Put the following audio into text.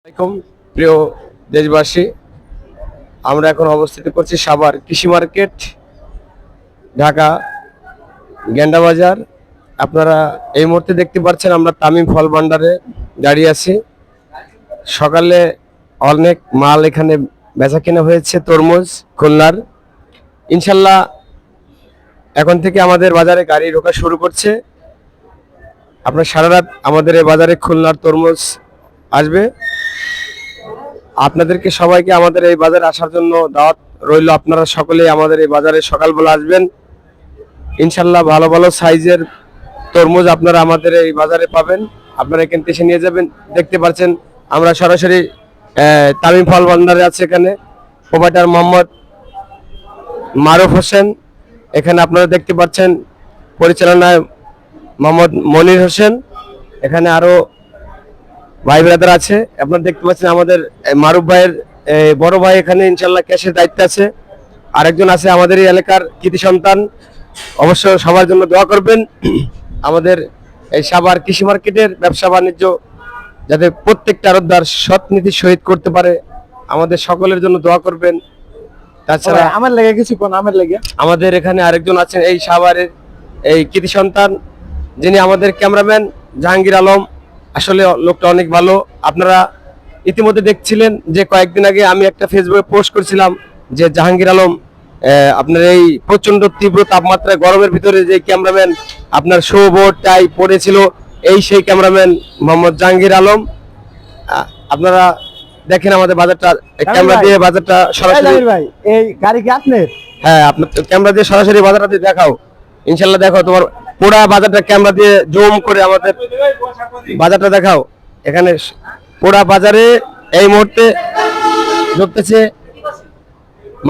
আসসালামাইকুম প্রিয় দেশবাসী, আমরা এখন অবস্থিত করছি সাভার কৃষি মার্কেট, ঢাকা গেন্ডা বাজার। আপনারা এই মুহূর্তে দেখতে পাচ্ছেন আমরা তামিম ফল ভান্ডারে দাঁড়িয়ে আছি। সকালে অনেক মাল এখানে বেচা কেনা হয়েছে, তরমুজ খুলনার। ইনশাল্লাহ এখন থেকে আমাদের বাজারে গাড়ি ঢোকা শুরু করছে। আপনার সারা রাত আমাদের এই বাজারে খুলনার তরমুজ আসবে। আপনাদেরকে সবাইকে আমাদের এই বাজারে আসার জন্য দাওয়াত রইল। আপনারা সকলেই আমাদের এই বাজারে সকালবেলা আসবেন। ইনশাল্লাহ ভালো ভালো সাইজের তরমুজ আপনারা আমাদের এই বাজারে পাবেন। আপনারা এখান থেকে নিয়ে যাবেন। দেখতে পাচ্ছেন আমরা সরাসরি তামিম ফল ভান্ডারে আছে। এখানে প্রোপাইটার মোহাম্মদ মারুফ হোসেন। এখানে আপনারা দেখতে পাচ্ছেন পরিচালনায় মোহাম্মদ মনির হোসেন। এখানে আরো ভাই ব্রাদার আছে। আপনারা দেখতে পাচ্ছেন আমাদের মারুফ ভাইয়ের বড় ভাই এখানে ইনশাল্লাহ ক্যাশের দায়িত্ব আছে। আরেকজন আছে আমাদের এই এলাকার কৃতি সন্তান। অবশ্য সবার জন্য দোয়া করবেন। আমাদের এই সাভার কৃষি মার্কেটের ব্যবসা বাণিজ্য যাতে প্রত্যেকটা আড়তদার সৎ নীতি সহিত করতে পারে, আমাদের সকলের জন্য দোয়া করবেন। তাছাড়া আমার লেগে কিছু কোন আমার লেগে আমাদের এখানে আরেকজন আছেন এই সাভারের এই কৃতি সন্তান, যিনি আমাদের ক্যামেরাম্যান জাহাঙ্গীর আলম। আসলে লোকটা অনেক ভালো। আপনারা ইতিমধ্যে দেখছিলেন যে কয়েকদিন আগে আমি একটা ফেসবুকে পোস্ট করেছিলাম যে জাহাঙ্গীর আলম আপনার এই প্রচন্ড তীব্র তাপমাত্রায় গরমের ভিতরে যে ক্যামেরাম্যান আপনার শো বোর্ড টাই পড়েছিল, এই সেই ক্যামেরাম্যান মোহাম্মদ জাহাঙ্গীর আলম। আপনারা দেখেন আমাদের বাজারটা ক্যামেরা দিয়ে বাজারটা সরাসরি। ভাই এই গাড়ি কি আপনার? হ্যাঁ, আপনার ক্যামেরা দিয়ে সরাসরি বাজারটা দিয়ে দেখাও। ইনশাল্লাহ দেখো তোমার পুরা বাজারটা ক্যামেরা দিয়ে জুম করে আমাদের বাজারটা দেখাও। এখানে পুরা বাজারে এই মুহূর্তে ঢুকতেছে